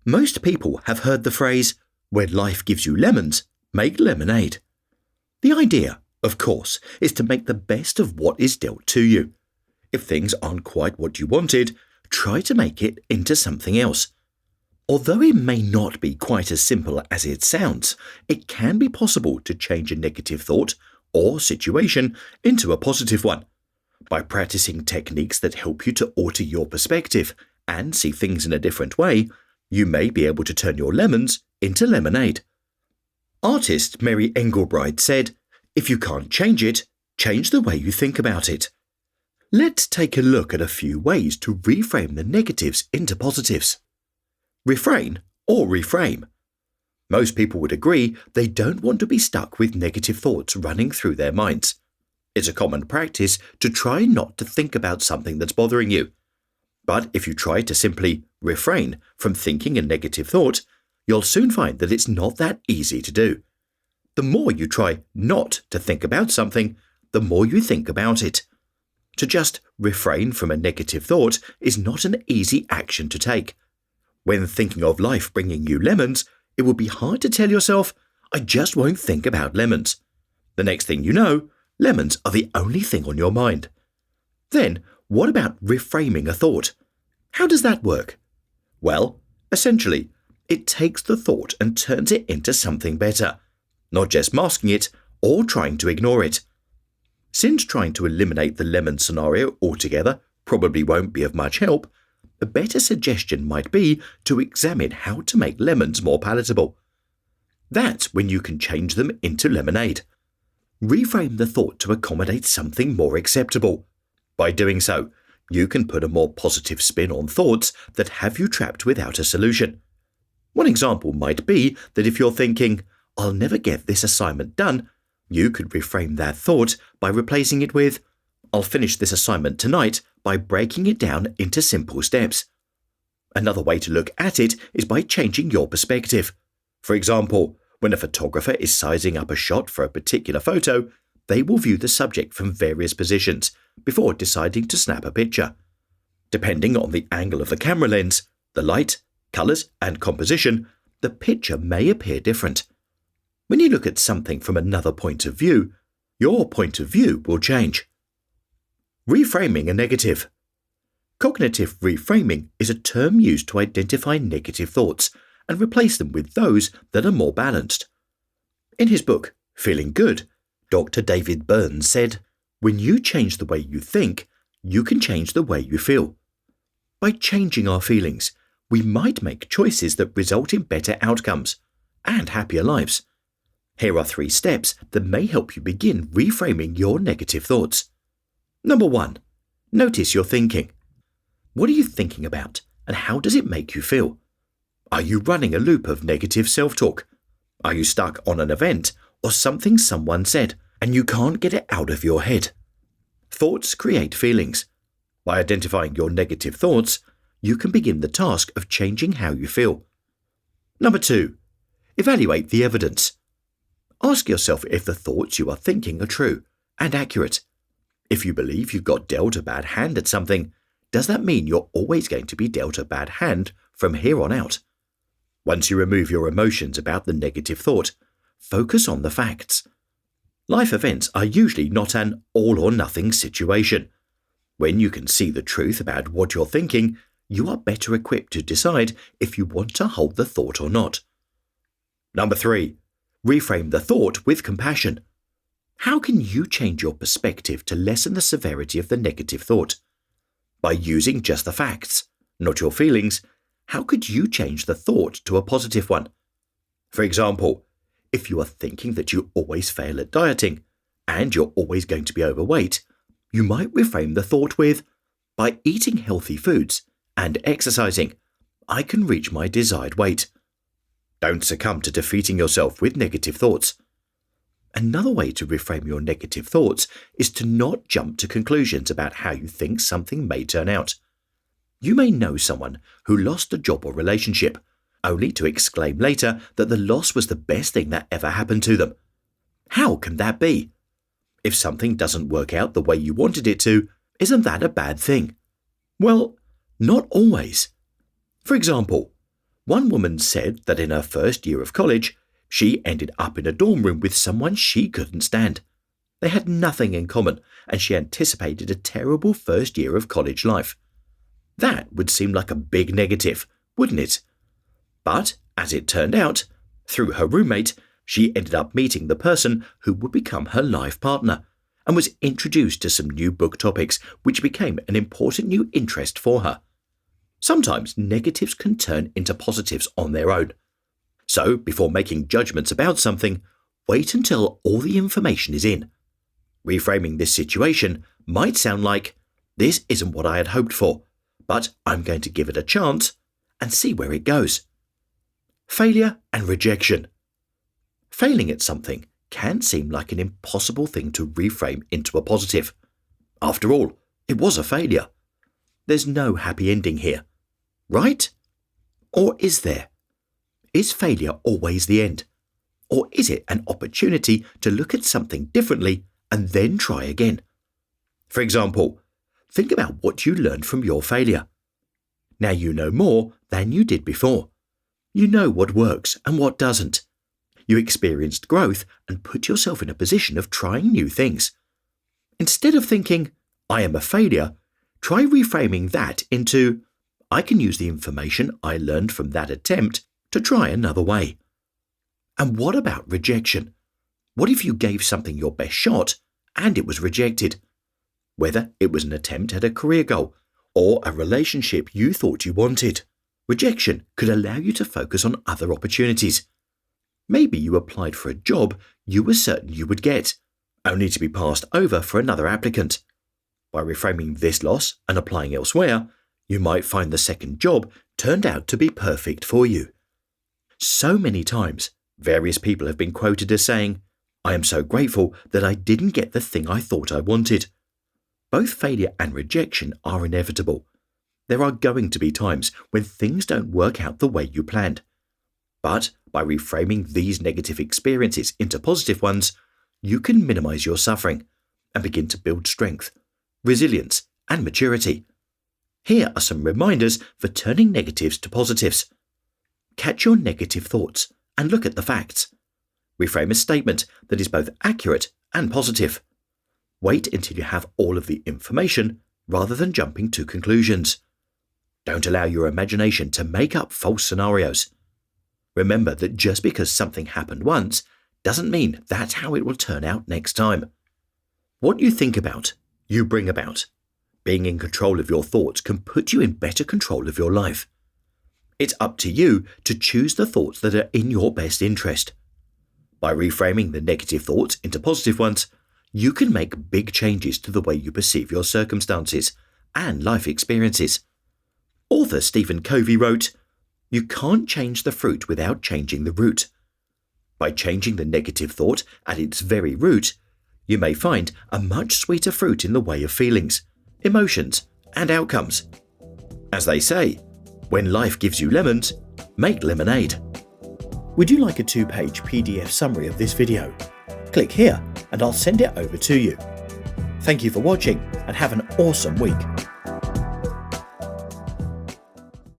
Most people have heard the phrase, "When life gives you lemons, make lemonade." The idea, of course, is to make the best of what is dealt to you. If things aren't quite what you wanted, try to make it into something else. Although it may not be quite as simple as it sounds, it can be possible to change a negative thought or situation into a positive one. By practicing techniques that help you to alter your perspective and see things in a different way, you may be able to turn your lemons into lemonade. Artist Mary Engelbreit said, "If you can't change it, change the way you think about it." Let's take a look at a few ways to reframe the negatives into positives. Refrain or reframe. Most people would agree they don't want to be stuck with negative thoughts running through their minds. It's a common practice to try not to think about something that's bothering you. But if you try to simply refrain from thinking a negative thought, you'll soon find that it's not that easy to do. The more you try not to think about something, the more you think about it. To just refrain from a negative thought is not an easy action to take. When thinking of life bringing you lemons, it would be hard to tell yourself, "I just won't think about lemons." The next thing you know, lemons are the only thing on your mind. Then, what about reframing a thought? How does that work? Well, essentially, it takes the thought and turns it into something better, not just masking it or trying to ignore it. Since trying to eliminate the lemon scenario altogether probably won't be of much help, a better suggestion might be to examine how to make lemons more palatable. That's when you can change them into lemonade. Reframe the thought to accommodate something more acceptable. By doing so, you can put a more positive spin on thoughts that have you trapped without a solution. One example might be that if you're thinking, "I'll never get this assignment done," you could reframe that thought by replacing it with, "I'll finish this assignment tonight by breaking it down into simple steps." Another way to look at it is by changing your perspective. For example, when a photographer is sizing up a shot for a particular photo, they will view the subject from various positions before deciding to snap a picture. Depending on the angle of the camera lens, the light, colours, and composition, the picture may appear different. When you look at something from another point of view, your point of view will change. Reframing a negative. Cognitive reframing is a term used to identify negative thoughts and replace them with those that are more balanced. In his book, Feeling Good, Dr. David Burns said, "When you change the way you think, you can change the way you feel. By changing our feelings, we might make choices that result in better outcomes and happier lives." Here are 3 steps that may help you begin reframing your negative thoughts. Number 1. Notice your thinking. What are you thinking about, and how does it make you feel? Are you running a loop of negative self-talk? Are you stuck on an event or something someone said, and you can't get it out of your head? Thoughts create feelings. By identifying your negative thoughts, you can begin the task of changing how you feel. Number 2. Evaluate the evidence. Ask yourself if the thoughts you are thinking are true and accurate. If you believe you got dealt a bad hand at something, does that mean you're always going to be dealt a bad hand from here on out? Once you remove your emotions about the negative thought, focus on the facts. Life events are usually not an all-or-nothing situation. When you can see the truth about what you're thinking, you are better equipped to decide if you want to hold the thought or not. Number 3. Reframe the thought with compassion. How can you change your perspective to lessen the severity of the negative thought? By using just the facts, not your feelings, how could you change the thought to a positive one? For example, if you are thinking that you always fail at dieting and you're always going to be overweight, you might reframe the thought with, "By eating healthy foods and exercising, I can reach my desired weight." Don't succumb to defeating yourself with negative thoughts. Another way to reframe your negative thoughts is to not jump to conclusions about how you think something may turn out. You may know someone who lost a job or relationship, only to exclaim later that the loss was the best thing that ever happened to them. How can that be? If something doesn't work out the way you wanted it to, isn't that a bad thing? Well, not always. For example, One woman said that in her first year of college, she ended up in a dorm room with someone she couldn't stand. They had nothing in common, and she anticipated a terrible first year of college life. That would seem like a big negative, wouldn't it? But, as it turned out, through her roommate, she ended up meeting the person who would become her life partner, and was introduced to some new book topics which became an important new interest for her. Sometimes negatives can turn into positives on their own. So, before making judgments about something, wait until all the information is in. Reframing this situation might sound like, this isn't what I had hoped for, but I'm going to give it a chance and see where it goes. Failure and rejection. Failing at something can seem like an impossible thing to reframe into a positive. After all, it was a failure. There's no happy ending here, right? Or is there? Is failure always the end? Or is it an opportunity to look at something differently and then try again? For example, think about what you learned from your failure. Now you know more than you did before. You know what works and what doesn't. You experienced growth and put yourself in a position of trying new things. Instead of thinking, I am a failure, try reframing that into, I can use the information I learned from that attempt to try another way. And what about rejection? What if you gave something your best shot and it was rejected? Whether it was an attempt at a career goal or a relationship you thought you wanted, rejection could allow you to focus on other opportunities. Maybe you applied for a job you were certain you would get, only to be passed over for another applicant. By reframing this loss and applying elsewhere, you might find the second job turned out to be perfect for you. So many times, various people have been quoted as saying, I am so grateful that I didn't get the thing I thought I wanted. Both failure and rejection are inevitable. There are going to be times when things don't work out the way you planned. But by reframing these negative experiences into positive ones, you can minimize your suffering and begin to build strength, resilience, and maturity. Here are some reminders for turning negatives to positives. Catch your negative thoughts and look at the facts. Reframe a statement that is both accurate and positive. Wait until you have all of the information rather than jumping to conclusions. Don't allow your imagination to make up false scenarios. Remember that just because something happened once doesn't mean that's how it will turn out next time. What you think about, you bring about. Being in control of your thoughts can put you in better control of your life. It's up to you to choose the thoughts that are in your best interest. By reframing the negative thoughts into positive ones, you can make big changes to the way you perceive your circumstances and life experiences. Author Stephen Covey wrote, "You can't change the fruit without changing the root." By changing the negative thought at its very root, you may find a much sweeter fruit in the way of feelings, emotions, and outcomes. As they say, when life gives you lemons, make lemonade. Would you like a 2-page PDF summary of this video? Click here and I'll send it over to you. Thank you for watching and have an awesome week.